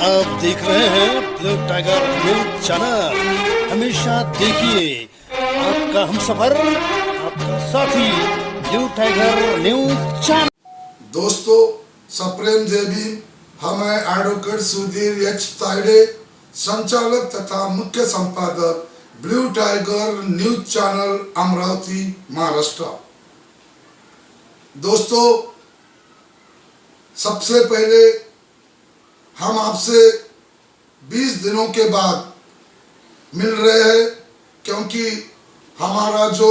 आप देख रहे हैं ब्लू टाइगर न्यूज चैनल। हमेशा देखिए आपका हमसफर, आपका साथी ब्लू टाइगर न्यूज चैनल। दोस्तों, सप्रेम देवी, हम एडवोकेट सुधीर एच तायडे, संचालक तथा मुख्य संपादक blue tiger news channel Amravati Maharashtra. दोस्तों, सबसे पहले हम आपसे 20 दिनों के बाद मिल रहे हैं, क्योंकि हमारा जो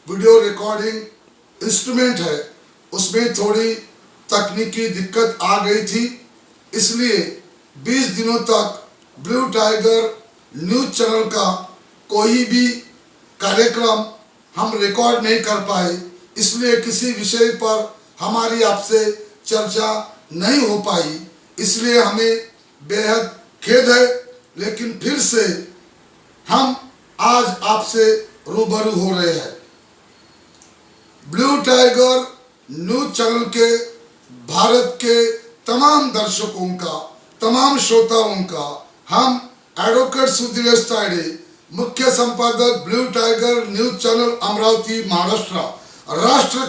वीडियो रिकॉर्डिंग इंस्ट्रूमेंट है उसमें थोड़ी तकनीकी दिक्कत आ गई थी। इसलिए 20 दिनों तक ब्लू टाइगर न्यूज चैनल का कोई भी कार्यक्रम हम रिकॉर्ड नहीं कर पाए। इसलिए किसी विषय पर हमारी आपसे चर्चा नहीं हो पाई, इसलिए हमें बेहद खेद है। लेकिन फिर से हम आज आपसे रूबरू हो रहे हैं। ब्लू टाइगर न्यूज चैनल के भारत के तमाम दर्शकों का, तमाम श्रोताओं का हम एडवोकेट सुधीर तायडे, मुख्य संपादक blue tiger news channel Amravati Maharashtra, राष्ट्र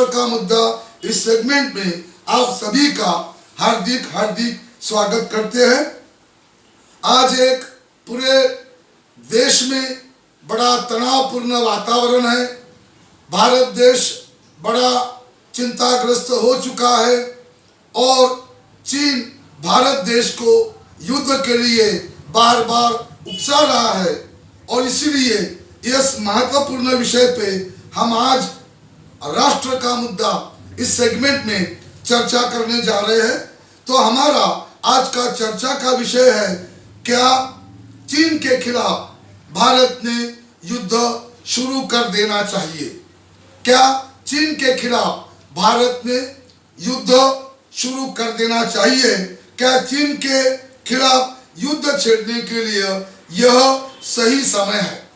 का मुद्दा इस सेगमेंट में आप सभी का हार्दिक स्वागत करते हैं। आज एक पूरे देश में बड़ा तनावपूर्ण वातावरण है। भारत देश बड़ा चिंताग्रस्त हो चुका है और चीन भारत देश को युद्ध के लिए बार बार उकसा रहा है। और इसीलिए इस महत्वपूर्ण विषय पे हम आज राष्ट्र का मुद्दा इस सेगमेंट में चर्चा करने जा रहे हैं। तो हमारा आज का चर्चा का विषय है, क्या चीन के खिलाफ भारत ने युद्ध शुरू कर देना चाहिए? क्या चीन के खिलाफ भारत ने युद्ध शुरू कर देना चाहिए? क्या चीन के खिलाफ युद्ध छेड़ने के लिए यह सही समय है?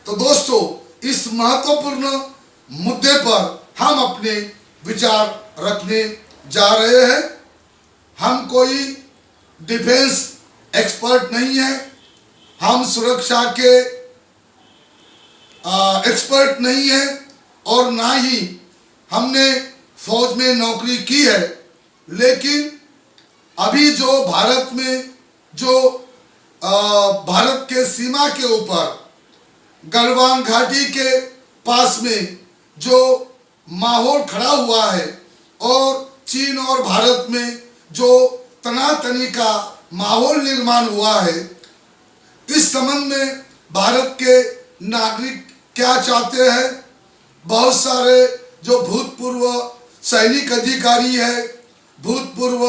तो दोस्तों, इस महत्वपूर्ण मुद्दे पर हम अपने विचार रखने जा रहे हैं। हम कोई डिफेंस एक्सपर्ट नहीं है, हम सुरक्षा के एक्सपर्ट नहीं है और ना ही हमने फौज में नौकरी की है। लेकिन अभी जो भारत में जो भारत के सीमा के ऊपर गलवान घाटी के पास में जो माहौल खड़ा हुआ है और चीन और भारत में जो तनातनी का माहौल निर्माण हुआ है, इस संबंध में भारत के नागरिक क्या चाहते हैं? बहुत सारे जो भूतपूर्व सैनिक अधिकारी है, भूतपूर्व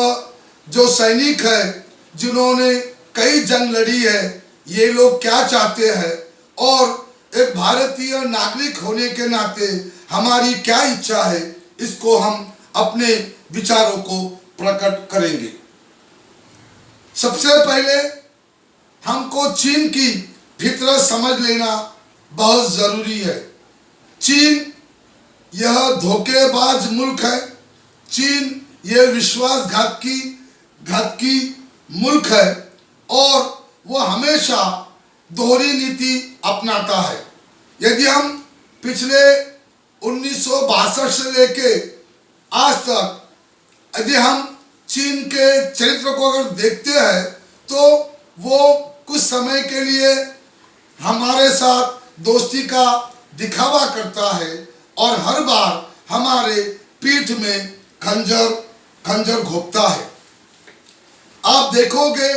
जो सैनिक है जिन्होंने कई जंग लड़ी है, ये लोग क्या चाहते हैं? और एक भारतीय नागरिक होने के नाते हमारी क्या इच्छा है, इसको हम अपने विचारों को प्रकट करेंगे। सबसे पहले हमको चीन की फितरत समझ लेना बहुत जरूरी है। चीन यह धोखेबाज मुल्क है। चीन यह विश्वासघाती मुल्क है और वह हमेशा दोहरी नीति अपनाता है। यदि हम पिछले 1962 से लेके आज तक यदि हम चीन के चरित्र को अगर देखते हैं तो वो कुछ समय के लिए हमारे साथ दोस्ती का दिखावा करता है और हर बार हमारे पीठ में खंजर घोंपता है। आप देखोगे,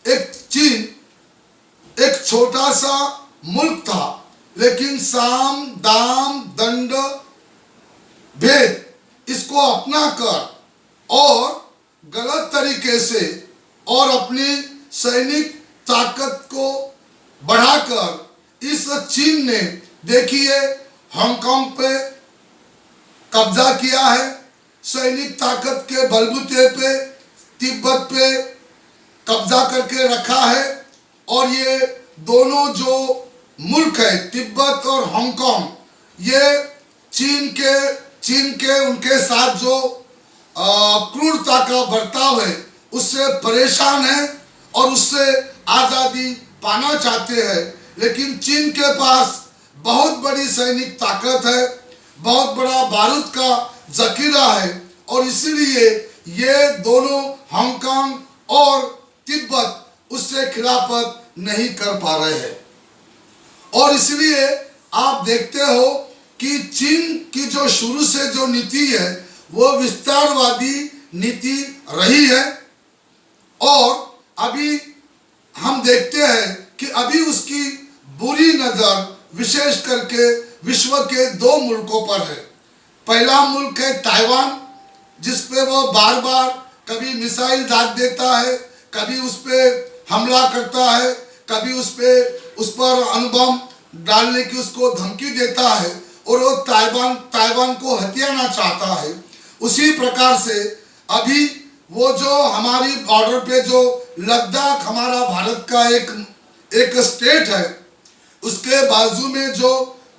एक चीन एक छोटा सा मुल्क था, लेकिन साम दाम दंड भेद इसको अपना कर और गलत तरीके से और अपनी सैनिक ताकत को बढ़ाकर इस चीन ने, देखिए, हांगकांग पे कब्जा किया है, सैनिक ताकत के बलबूते पे तिब्बत पे कब्जा करके रखा है। और ये दोनों जो मुल्क है, तिब्बत और हांगकांग, ये चीन के उनके साथ जो क्रूरता का बर्ताव है उससे परेशान हैं और उससे आज़ादी पाना चाहते हैं। लेकिन चीन के पास बहुत बड़ी सैनिक ताकत है, बहुत बड़ा बारूद का जखीरा है और इसीलिए ये दोनों हांगकांग और तिब्बत उससे खिलाफत नहीं कर पा रहे हैं। और इसलिए आप देखते हो कि चीन की जो शुरू से जो नीति है वो विस्तारवादी नीति रही है और अभी हम देखते हैं कि अभी उसकी बुरी नज़र विशेष करके विश्व के दो मुल्कों पर है। पहला मुल्क है ताइवान, जिस पे वो बार बार कभी मिसाइल दाग देता है, कभी उस पर हमला करता है, कभी उस पर अणुबम डालने की उसको धमकी देता है और वो ताइवान को हथियाना चाहता है। उसी प्रकार से अभी वो जो हमारी बॉर्डर पे जो लद्दाख हमारा भारत का एक स्टेट है, उसके बाजू में जो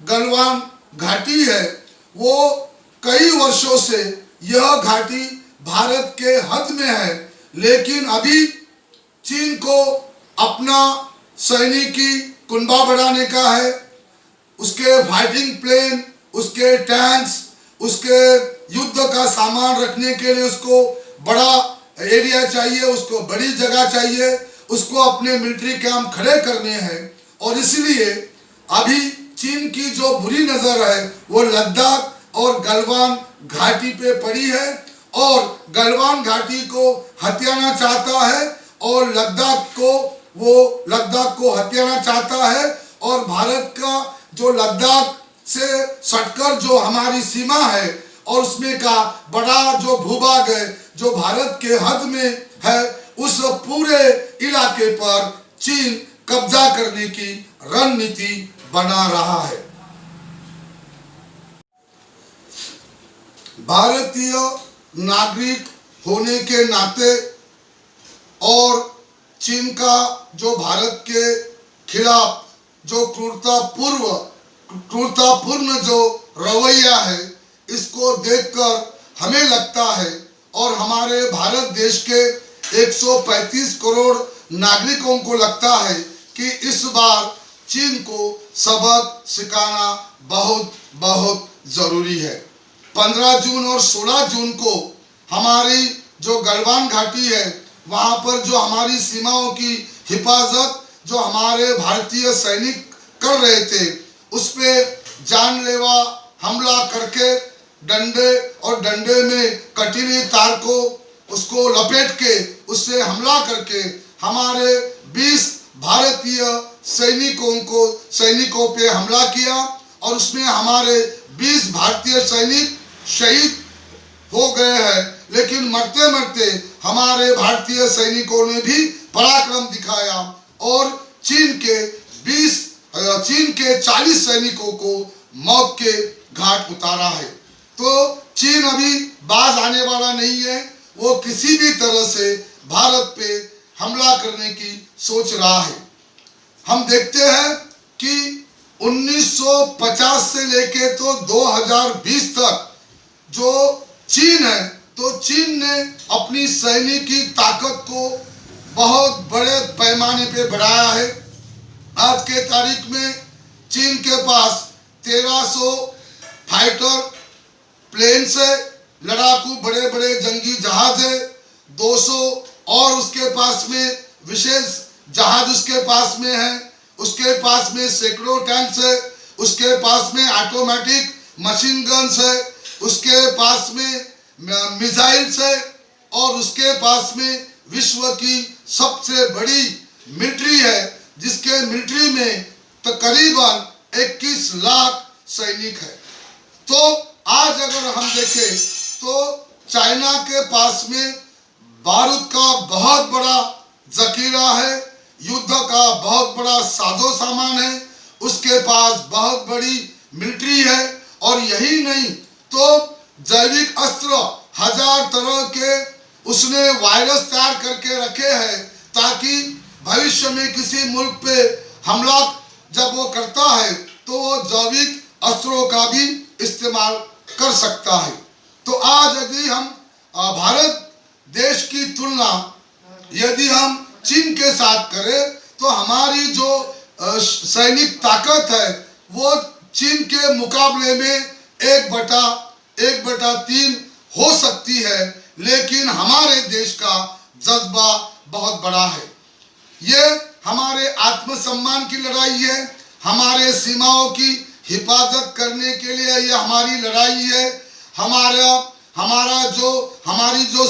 गलवान घाटी है, वो कई वर्षों से यह घाटी भारत के हद में है। लेकिन अभी चीन को अपना सैनिकी कुनबा बढ़ाने का है, उसके फाइटिंग प्लेन, उसके टैंक्स, उसके युद्ध का सामान रखने के लिए उसको बड़ा एरिया चाहिए, उसको बड़ी जगह चाहिए, उसको अपने मिलिट्री कैंप खड़े करने हैं। और इसलिए अभी चीन की जो बुरी नज़र है वो लद्दाख और गलवान घाटी पे पड़ी है और गलवान घाटी को हथियाना चाहता है और लद्दाख को हथियाना चाहता है। और भारत का जो लद्दाख से सटकर जो हमारी सीमा है और उसमें का बड़ा जो भूभाग है जो भारत के हद में है, उस पूरे इलाके पर चीन कब्जा करने की रणनीति बना रहा है। भारतीय नागरिक होने के नाते और चीन का जो भारत के खिलाफ जो क्रूरतापूर्ण जो रवैया है, इसको देखकर हमें लगता है और हमारे भारत देश के 135 करोड़ नागरिकों को लगता है कि इस बार चीन को सबक सिखाना बहुत बहुत जरूरी है। 15 जून और 16 जून को हमारी जो गलवान घाटी है, वहाँ पर जो हमारी सीमाओं की हिफाजत जो हमारे भारतीय सैनिक कर रहे थे, उस पे जानलेवा हमला करके डंडे में कटीली तार को उसको लपेट के उससे हमला करके हमारे 20 भारतीय सैनिकों पे हमला किया और उसमें हमारे 20 भारतीय सैनिक शहीद हो गए हैं। लेकिन मरते मरते हमारे भारतीय सैनिकों ने भी पराक्रम दिखाया और चीन के 40 सैनिकों को मौत के घाट उतारा है। तो चीन अभी बाज आने वाला नहीं है, वो किसी भी तरह से भारत पे हमला करने की सोच रहा है। हम देखते हैं कि 1950 से लेके तो 2020 तक जो चीन है, तो चीन ने अपनी सैनिकी ताकत को बहुत बड़े पैमाने पे बढ़ाया है। आज के तारीख में चीन के पास 1300 फाइटर प्लेन्स है, लड़ाकू बड़े बड़े जंगी जहाज है, 200 और उसके पास में विशेष जहाज उसके पास में है, उसके पास में सैकड़ों टैंक्स है, उसके पास में ऑटोमेटिक मशीन गन्स है, उसके पास में मिसाइल्स है और उसके पास में विश्व की सबसे बड़ी मिलिट्री है, जिसके मिलिट्री में तकरीबन 21 लाख सैनिक है। तो आज अगर हम देखें तो चाइना के पास में बारूद का बहुत बड़ा जखीरा है, युद्ध का बहुत बड़ा साजो सामान है, उसके पास बहुत बड़ी मिलिट्री है और यही नहीं तो जैविक अस्त्र 1000 तरह के उसने वायरस तैयार करके रखे हैं ताकि भविष्य में किसी मुल्क पे हमला जब वो करता है तो वो जैविक अस्त्रों का भी इस्तेमाल कर सकता है। तो आज यदि हम भारत देश की तुलना यदि हम चीन के साथ करें तो हमारी जो सैनिक ताकत है वो चीन के मुकाबले में 1/3 हो सकती है, लेकिन हमारे देश का जज्बा बहुत बड़ा है। ये हमारे आत्मसम्मान की लड़ाई है, हमारे सीमाओं की हिफाजत करने के लिए ये हमारी लड़ाई है। हमारी जो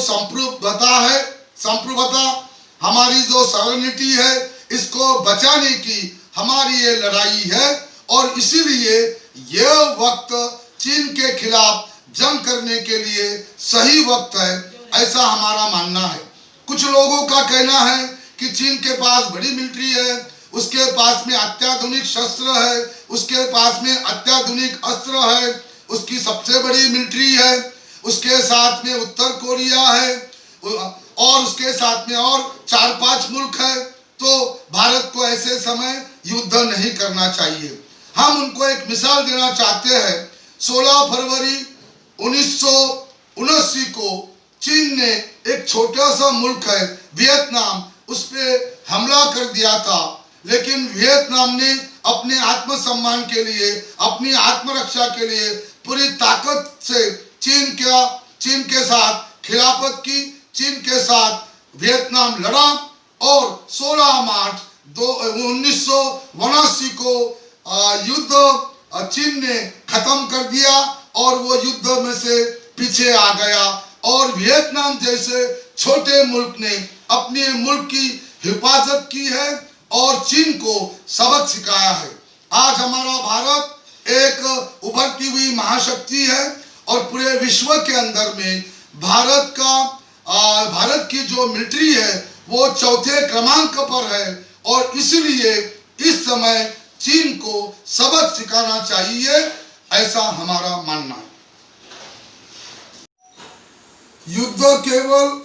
संप्रभुता, हमारी जो सॉवरेनिटी है, इसको बचाने की हमारी ये लड़ाई है। और इसीलिए यह वक्त चीन के खिलाफ जंग करने के लिए सही वक्त है, ऐसा हमारा मानना है। कुछ लोगों का कहना है कि चीन के पास बड़ी मिलिट्री है, उसके पास में अत्याधुनिक शस्त्र है, उसके पास में अत्याधुनिक अस्त्र है, उसकी सबसे बड़ी मिलिट्री है, उसके साथ में उत्तर कोरिया है और उसके साथ में और 4-5 मुल्क है। तो भारत को ऐसे समय युद्ध नहीं करना चाहिए। हम उनको एक मिसाल देना चाहते हैं। 16 फरवरी 1979 को चीन ने एक छोटा सा मुल्क है वियतनाम, उस पर हमला कर दिया था, लेकिन वियतनाम ने अपने आत्मसम्मान के लिए, अपनी आत्मरक्षा के लिए पूरी ताकत से चीन के साथ खिलाफत की, चीन के साथ वियतनाम लड़ा और 16 मार्च 1979 को युद्ध चीन ने खत्म कर दिया और वो युद्ध में से पीछे आ गया। और वियतनाम जैसे छोटे मुल्क ने अपने मुल्क की हिफाजत की है और चीन को सबक सिखाया है। आज हमारा भारत एक उभरती हुई महाशक्ति है और पूरे विश्व के अंदर में भारत की जो मिलिट्री है वो 4थे क्रमांक पर है और इसलिए इस समय चीन को सबक सिखाना चाहिए, ऐसा हमारा मानना है। युद्ध केवल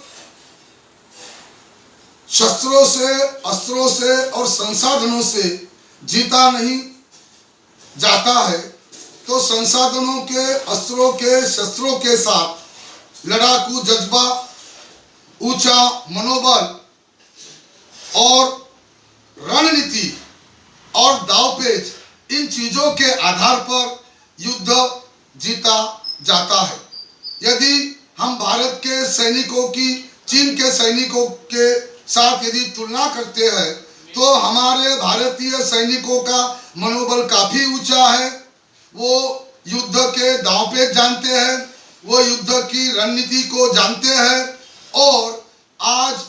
शस्त्रों से, अस्त्रों से और संसाधनों से जीता नहीं जाता है, तो संसाधनों के, अस्त्रों के, शस्त्रों के साथ लड़ाकू जज्बा, ऊंचा मनोबल और रणनीति और दावपेच, इन चीजों के आधार पर युद्ध जीता जाता है। यदि हम भारत के सैनिकों की चीन के सैनिकों के साथ यदि तुलना करते हैं तो हमारे भारतीय सैनिकों का मनोबल काफी ऊंचा है। वो युद्ध के दांवपेच जानते हैं, वो युद्ध की रणनीति को जानते हैं और आज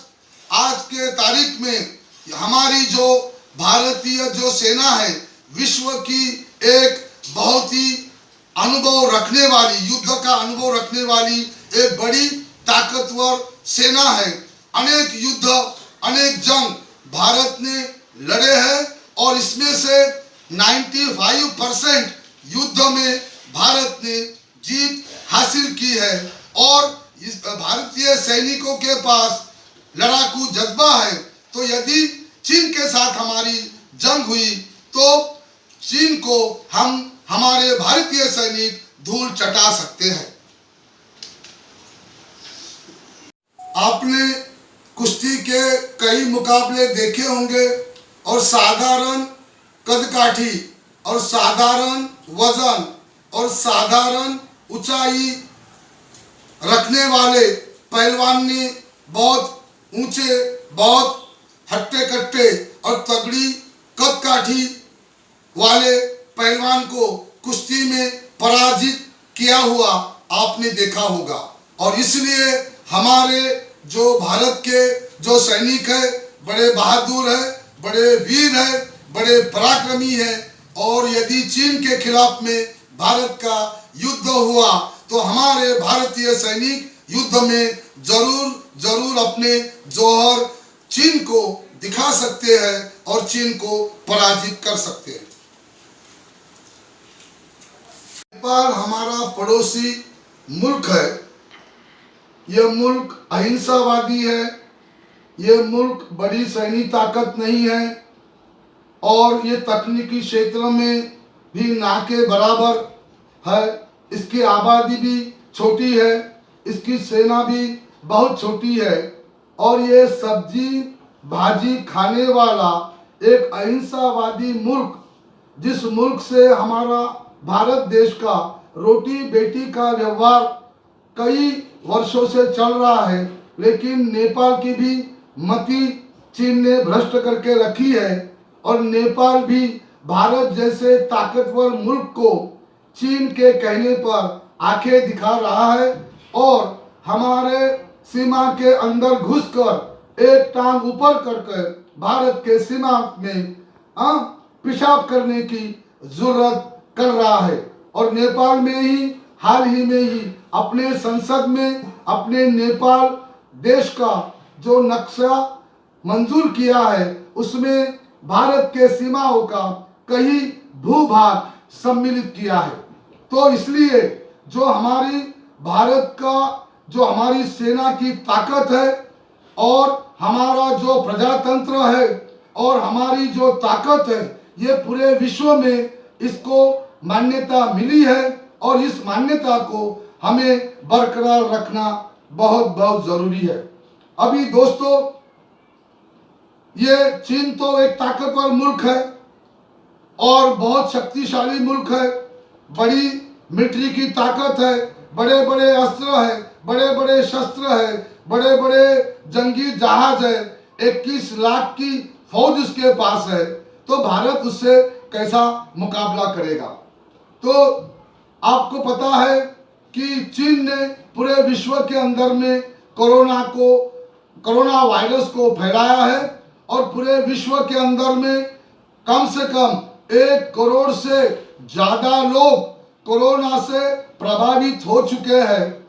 के तारीख में हमारी जो भारतीय जो सेना है विश्व की एक बहुत ही अनुभव रखने वाली, युद्ध का अनुभव रखने वाली एक बड़ी ताकतवर सेना है। अनेक युद्ध, अनेक जंग भारत ने लड़े हैं और इसमें से 95% युद्ध में भारत ने जीत हासिल की है और इस भारतीय सैनिकों के पास लड़ाकू जज्बा है। तो यदि चीन के साथ हमारी जंग हुई तो चीन को हमारे भारतीय सैनिक धूल चटा सकते हैं। आपने कुश्ती के कई मुकाबले देखे होंगे और साधारण कदकाठी और साधारण वजन और साधारण ऊंचाई रखने वाले पहलवान ने बहुत ऊंचे, बहुत हट्टे कट्टे और तगड़ी कदकाठी वाले पहलवान को कुश्ती में पराजित किया हुआ आपने देखा होगा। और इसलिए हमारे जो भारत के जो सैनिक है बड़े बहादुर है, बड़े वीर है, बड़े पराक्रमी है और यदि चीन के खिलाफ में भारत का युद्ध हुआ तो हमारे भारतीय सैनिक युद्ध में जरूर अपने जौहर चीन को दिखा सकते हैं और चीन को पराजित कर सकते हैं। नेपाल हमारा पड़ोसी मुल्क है। यह मुल्क अहिंसावादी है, यह मुल्क बड़ी सैन्य ताकत नहीं है और ये तकनीकी क्षेत्र में भी ना के बराबर है। इसकी आबादी भी छोटी है, इसकी सेना भी बहुत छोटी है और ये सब्जी भाजी खाने वाला एक अहिंसावादी मुल्क, जिस मुल्क से हमारा भारत देश का रोटी बेटी का व्यवहार कई वर्षों से चल रहा है, लेकिन नेपाल की भी मति चीन ने भ्रष्ट करके रखी है और नेपाल भी भारत जैसे ताकतवर मुल्क को चीन के कहने पर आंखें दिखा रहा है और हमारे सीमा के अंदर घुसकर एक टांग ऊपर करके भारत के सीमा में पेशाब करने की जरूरत कर रहा है। और नेपाल में ही हाल ही में ही अपने संसद में अपने नेपाल देश का जो नक्शा मंजूर किया है उसमें भारत के सीमाओं का कई भूभाग सम्मिलित किया है। तो इसलिए जो हमारी भारत का जो हमारी सेना की ताकत है और हमारा जो प्रजातंत्र है और हमारी जो ताकत है, ये पूरे विश्व में इसको मान्यता मिली है और इस मान्यता को हमें बरकरार रखना बहुत बहुत जरूरी है। अभी दोस्तों, ये चीन तो एक ताकतवर मुल्क है और बहुत शक्तिशाली मुल्क है, बड़ी मिलिट्री की ताकत है, बड़े बड़े अस्त्र है, बड़े बड़े शस्त्र है, बड़े बड़े जंगी जहाज है, 21 लाख की फौज उसके पास है। तो भारत उससे कैसा मुकाबला करेगा? तो आपको पता है कि चीन ने पूरे विश्व के अंदर में कोरोना वायरस को फैलाया है और पूरे विश्व के अंदर में कम से कम 1 करोड़ से ज्यादा लोग कोरोना से प्रभावित हो चुके हैं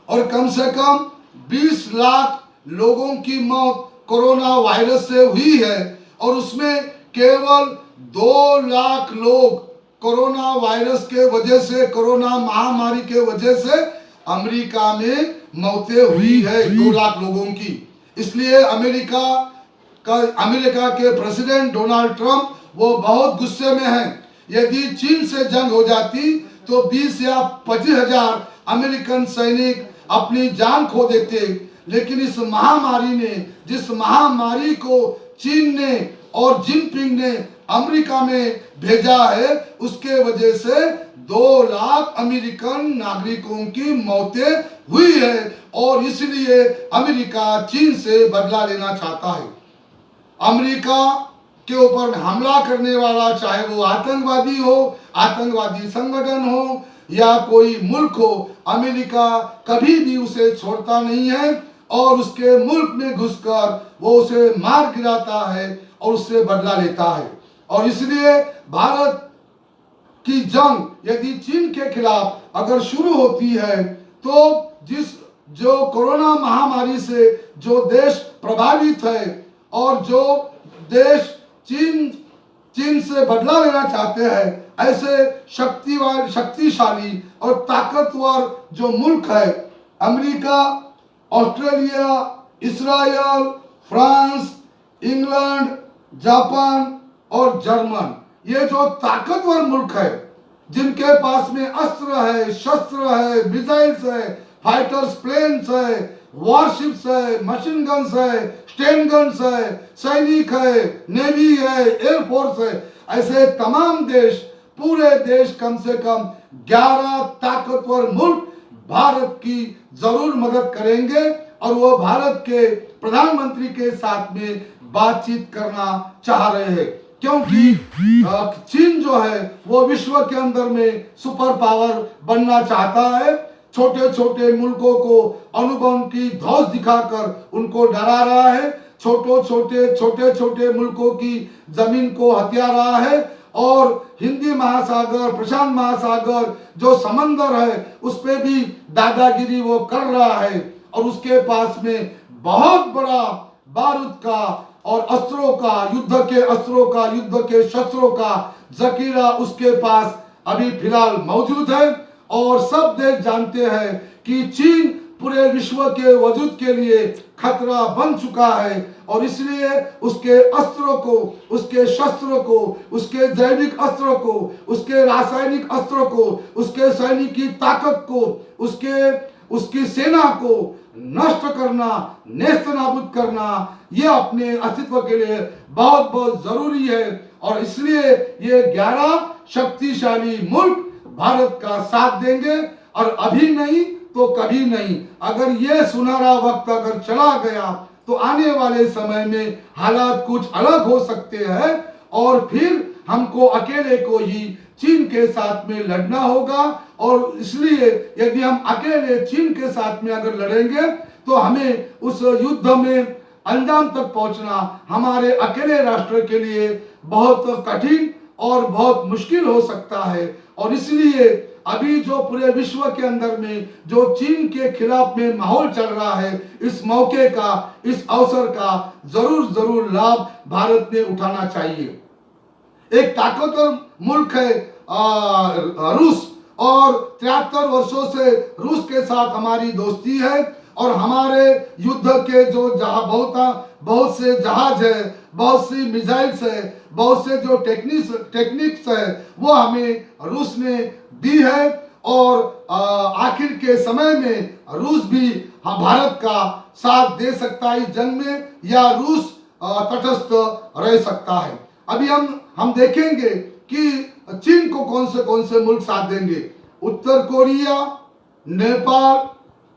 और कम से कम 20 लाख लोगों की मौत कोरोना वायरस से हुई है और उसमें केवल 2 लाख लोग कोरोना वायरस के वजह से, कोरोना महामारी के वजह से अमेरिका में मौतें हुई है, 2 लाख लोगों की। इसलिए अमेरिका के प्रेसिडेंट डोनाल्ड ट्रंप वो बहुत गुस्से में हैं। यदि चीन से जंग हो जाती तो 20 या 25 हजार अमेरिकन सैनिक अपनी जान खो देते, लेकिन इस महामारी ने, जिस महामारी को चीन ने और जिनपिंग ने अमेरिका में भेजा है, उसके वजह से 2 लाख अमेरिकन नागरिकों की मौतें हुई है और इसलिए अमेरिका चीन से बदला लेना चाहता है। अमेरिका के ऊपर हमला करने वाला, चाहे वो आतंकवादी हो, आतंकवादी संगठन हो या कोई मुल्क हो, अमेरिका कभी भी उसे छोड़ता नहीं है और उसके मुल्क में घुसकर वो उसे मार गिराता है और उससे बदला लेता है। और इसलिए भारत की जंग यदि चीन के खिलाफ अगर शुरू होती है तो जो कोरोना महामारी से जो देश प्रभावित है और जो देश चीन से बदला लेना चाहते हैं, ऐसे शक्तिशाली और ताकतवर जो मुल्क है, America, Australia, Israel, France, England, Japan और जर्मन, ये जो ताकतवर मुल्क है जिनके पास में अस्त्र है, शस्त्र है, मिसाइल्स है, फाइटर्स प्लेन्स है, वॉरशिप्स है, मशीन गन्स है, स्टेन गन्स है, सैनिक है, नेवी है, एयरफोर्स है, ऐसे तमाम देश, पूरे देश कम से कम 11 ताकतवर मुल्क भारत की जरूर मदद करेंगे और वो भारत के प्रधानमंत्री के साथ में बातचीत करना चाह रहे हैं, क्योंकि चीन जो है वो विश्व के अंदर में सुपर पावर बनना चाहता है। छोटे छोटे मुल्कों को अणुबम की धौस दिखाकर उनको डरा रहा है, छोटे छोटे मुल्कों की जमीन को हथिया रहा है और हिंदी महासागर, प्रशांत महासागर जो समंदर है उस पे भी दादागिरी वो कर रहा है और उसके पास में बहुत बड़ा बारूद का और अस्त्रों का, युद्ध के अस्त्रों का, युद्ध के शस्त्रों का जखीरा उसके पास अभी फिलहाल मौजूद है और सब देश जानते हैं कि चीन पूरे विश्व के वजूद के लिए खतरा बन चुका है और इसलिए उसके अस्त्रों को, उसके शस्त्रों को, उसके जैविक अस्त्रों को, उसके रासायनिक अस्त्रों को, उसके सैनिक की ताकत को, उसकी सेना को नष्ट करना, नेस्त नाबूद करना, ये अपने अस्तित्व के लिए बहुत बहुत जरूरी है। और इसलिए ये 11 शक्तिशाली मुल्क भारत का साथ देंगे, और अभी नहीं तो कभी नहीं। अगर ये सुनहरा वक्त अगर चला गया तो आने वाले समय में हालात कुछ अलग हो सकते हैं, और फिर हमको अकेले को ही चीन के साथ में लड़ना होगा। और इसलिए यदि हम अकेले चीन के साथ में अगर लड़ेंगे तो हमें उस युद्ध में अंजाम तक पहुंचना हमारे अकेले राष्ट्र के लिए बहुत कठिन और बहुत मुश्किल हो सकता है। और इसलिए अभी जो पूरे विश्व के अंदर में जो चीन के खिलाफ में माहौल चल रहा है, इस मौके का, इस अवसर का जरूर लाभ भारत ने उठाना चाहिए। एक ताकतवर मुल्क है रूस, और 73 वर्षों से रूस के साथ हमारी दोस्ती है। और हमारे युद्ध के जो बहुत से जहाज है, बहुत सी मिसाइल्स है, बहुत से जो टेक्निक्स है, वो हमें रूस ने दी है। और आखिर के समय में रूस भी भारत का साथ दे सकता है इस जंग में, या रूस तटस्थ रह सकता है। अभी हम देखेंगे कि चीन को कौन से मुल्क साथ देंगे। उत्तर कोरिया, नेपाल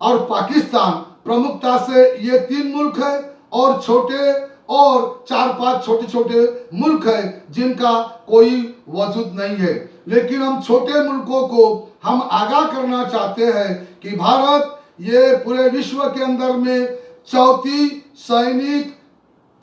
और पाकिस्तान प्रमुखता से ये 3 मुल्क है, और छोटे और 4-5 छोटे मुल्क है जिनका कोई वजूद नहीं है। लेकिन हम छोटे मुल्कों को हम आगाह करना चाहते हैं कि भारत ये पूरे विश्व के अंदर में चौथी सैनिक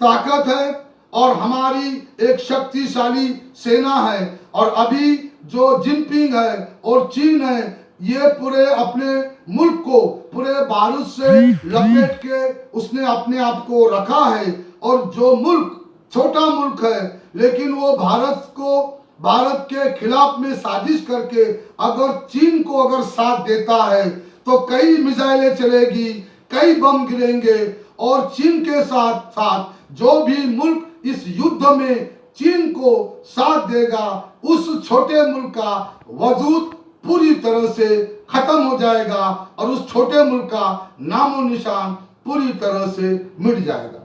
ताकत है, और हमारी एक शक्तिशाली सेना है। और अभी जो जिनपिंग है और चीन है, ये पूरे अपने मुल्क को पूरे बारूद से लपेट के उसने अपने आप को रखा है। और जो मुल्क छोटा मुल्क है, लेकिन वो भारत के खिलाफ में साजिश करके अगर चीन को अगर साथ देता है तो कई मिसाइलें चलेगी, कई बम गिरेंगे। और चीन के साथ साथ जो भी मुल्क इस युद्ध में चीन को साथ देगा, उस छोटे मुल्क का वजूद पूरी तरह से खत्म हो जाएगा, और उस छोटे मुल्क का नामो निशान पूरी तरह से मिट जाएगा।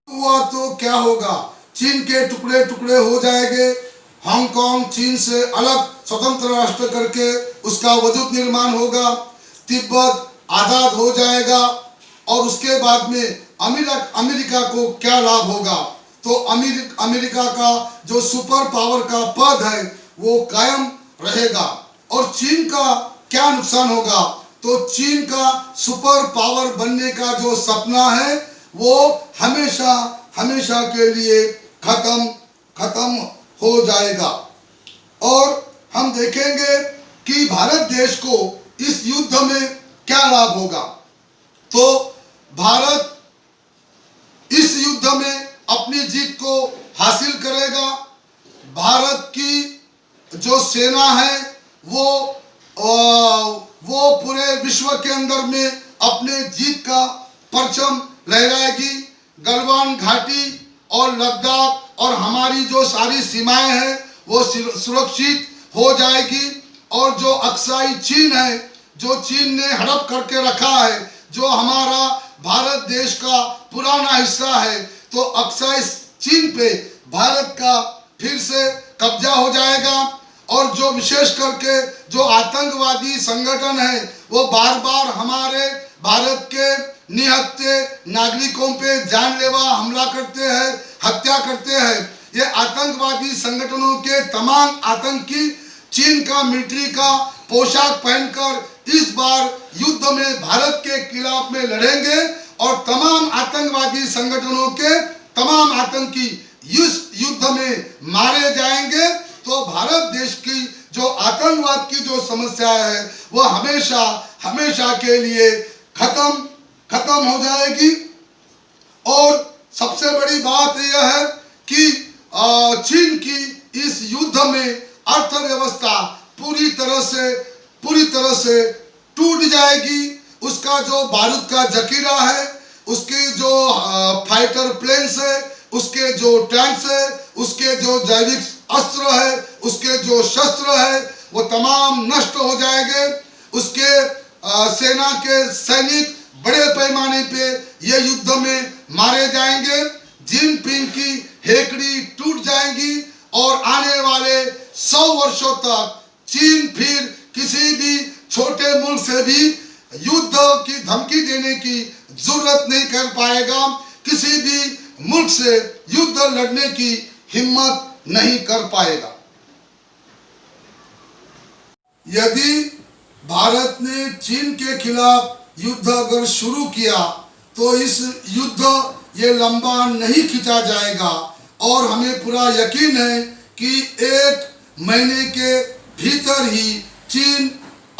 हुआ तो क्या होगा, चीन के टुकड़े टुकड़े हो जाएंगे। हांगकांग चीन से अलग स्वतंत्र राष्ट्र करके उसका वजूद निर्माण होगा। तिब्बत आजाद हो जाएगा, और उसके बाद में अमेरिका को क्या लाभ होगा। तो अमेरिका का जो सुपर पावर का पद है वो कायम रहेगा। और चीन का क्या नुकसान होगा, तो चीन का सुपर पावर बनने का जो सपना है वो हमेशा के लिए खत्म हो जाएगा। और हम देखेंगे कि भारत देश को इस युद्ध में क्या लाभ होगा। तो भारत इस युद्ध में अपनी जीत को हासिल करेगा। भारत की जो सेना है वो पूरे विश्व के अंदर में अपने जीत का परचम लहराएगी। गलवान घाटी और लद्दाख और हमारी जो सारी सीमाएं हैं वो सुरक्षित हो जाएगी। और जो अक्साई चीन है, जो चीन ने हड़प करके रखा है, जो हमारा भारत देश का पुराना हिस्सा है, तो अक्साई चीन पे भारत का फिर से कब्जा हो जाएगा। और जो विशेष करके जो आतंकवादी संगठन है वो बार बार हमारे भारत के निहत्थे नागरिकों पे जानलेवा हमला करते हैं, हत्या करते हैं। ये आतंकवादी संगठनों के तमाम आतंकी चीन का मिलिट्री का पोशाक पहनकर इस बार युद्ध में भारत के खिलाफ में लड़ेंगे। और तमाम आतंकवादी संगठनों के तमाम आतंकी इस युद्ध में मारे जाएंगे। तो भारत देश की जो आतंकवाद की जो समस्या है वो हमेशा के लिए खत्म हो जाएगी। और सबसे बड़ी बात यह है कि चीन की इस युद्ध में अर्थव्यवस्था पूरी तरह से टूट जाएगी। उसका जो बारूद का जखीरा है, उसके जो फाइटर प्लेन्स है, उसके जो टैंक्स है, उसके जो जैविक अस्त्र है, उसके जो शस्त्र है, वो तमाम नष्ट हो जाएंगे। उसके सेना के सैनिक बड़े पैमाने पे ये युद्ध में मारे जाएंगे। जिनपिंग की हेकड़ी टूट जाएगी और आने वाले 100 वर्षों तक चीन फिर किसी भी छोटे मुल्क से भी युद्ध की धमकी देने की जरूरत नहीं कर पाएगा, किसी भी मुल्क से युद्ध लड़ने की हिम्मत नहीं कर पाएगा। यदि भारत ने चीन के खिलाफ युद्ध अगर शुरू किया तो इस युद्ध ये लंबा नहीं खींचा जाएगा और हमें पूरा यकीन है कि 1 महीने के भीतर ही चीन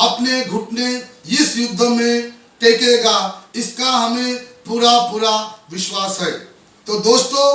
अपने घुटने इस युद्ध में टेकेगा, इसका हमें पूरा विश्वास है। तो दोस्तों,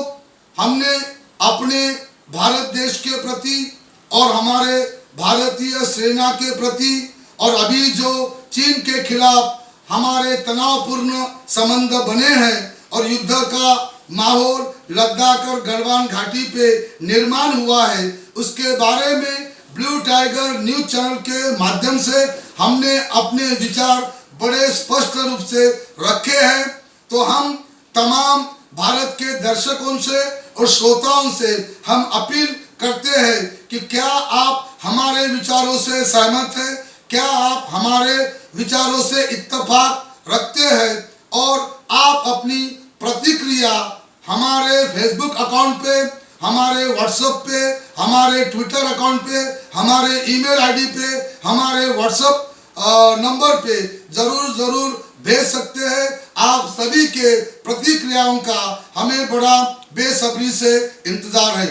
हमने अपने भारत देश के प्रति और हमारे भारतीय सेना के प्रति और अभी जो चीन के खिलाफ हमारे तनावपूर्ण संबंध बने हैं और युद्ध का माहौल लद्दाख और गलवान घाटी पे निर्माण हुआ है, उसके बारे में ब्लू टाइगर न्यूज चैनल के माध्यम से हमने अपने विचार बड़े स्पष्ट रूप से रखे हैं। तो हम तमाम भारत के दर्शकों से और श्रोताओं से हम अपील करते हैं कि क्या आप हमारे विचारों से सहमत हैं, क्या आप हमारे विचारों से इत्तेफाक रखते हैं और आप अपनी प्रतिक्रिया हमारे फेसबुक अकाउंट पे, हमारे व्हाट्सएप पे, हमारे ट्विटर अकाउंट पे, हमारे ईमेल आईडी पे, हमारे व्हाट्सएप नंबर पे जरूर भेज सकते हैं। आप सभी के प्रतिक्रियाओं का हमें बड़ा बेसब्री से इंतजार है।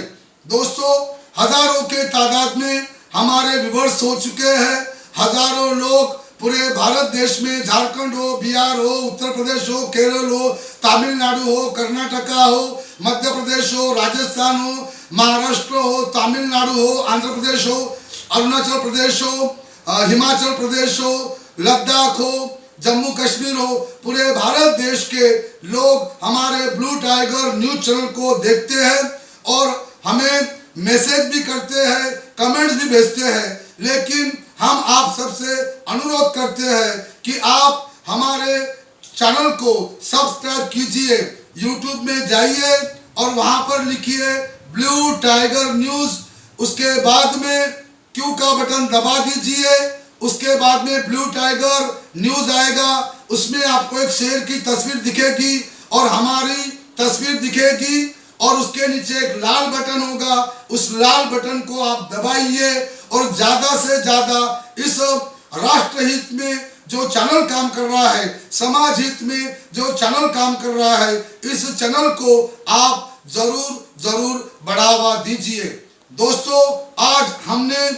दोस्तों, हजारों के तादाद में हमारे व्यूअर्स हो चुके हैं। हजारों लोग पूरे भारत देश में, झारखंड हो, बिहार हो, उत्तर प्रदेश हो, केरल हो, तमिलनाडु हो, कर्नाटका हो, मध्य प्रदेश हो, राजस्थान हो, महाराष्ट्र हो, तमिलनाडु हो, आंध्र प्रदेश हो, अरुणाचल प्रदेश हो, हिमाचल प्रदेश हो, लद्दाख हो, जम्मू कश्मीर हो, पूरे भारत देश के लोग हमारे ब्लू टाइगर न्यूज चैनल को देखते हैं और हमें मैसेज भी करते हैं, कमेंट्स भी भेजते हैं। लेकिन हम आप सबसे अनुरोध करते हैं कि आप हमारे चैनल को सब्सक्राइब कीजिए। यूट्यूब में जाइए और वहां पर लिखिए ब्लू टाइगर न्यूज, उसके बाद में क्यू का बटन दबा दीजिए, उसके बाद में ब्लू टाइगर न्यूज आएगा, उसमें आपको एक शेर की तस्वीर दिखेगी और हमारी तस्वीर दिखेगी और उसके नीचे एक लाल बटन होगा, उस लाल बटन को आप दबाइए और ज्यादा से ज्यादा इस राष्ट्र हित में जो चैनल काम कर रहा है, समाज हित में जो चैनल काम कर रहा है, इस चैनल को आप जरूर बढ़ावा दीजिए। दोस्तों, आज हमने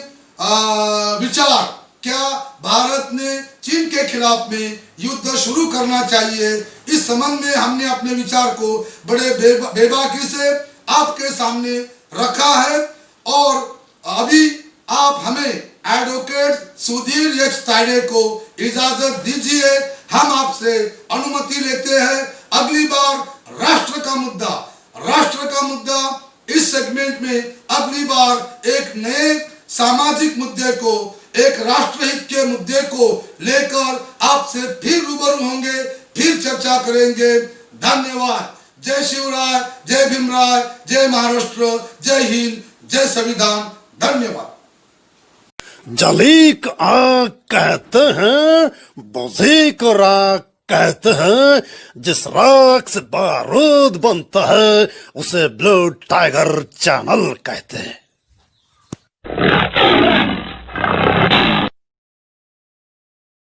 विचार क्या भारत ने चीन के खिलाफ में युद्ध शुरू करना चाहिए, इस संबंध में हमने अपने विचार को बड़े बेबाकी से आपके सामने रखा है और अभी आप हमें एडवोकेट सुधीर एच तायडे को इजाजत दीजिए। हम आपसे अनुमति लेते हैं। अगली बार राष्ट्र का मुद्दा इस सेगमेंट में अगली बार एक नए सामाजिक मुद्दे को, एक राष्ट्रहित के मुद्दे को लेकर आपसे फिर रूबरू होंगे, फिर चर्चा करेंगे। धन्यवाद। जय शिवराय, जय भीमराय, जय महाराष्ट्र, जय हिंद, जय संविधान। धन्यवाद। जली को आग कहते हैं, बुझी को राख कहते हैं, जिस राख से बारूद बनता है उसे ब्लू टाइगर चैनल कहते हैं।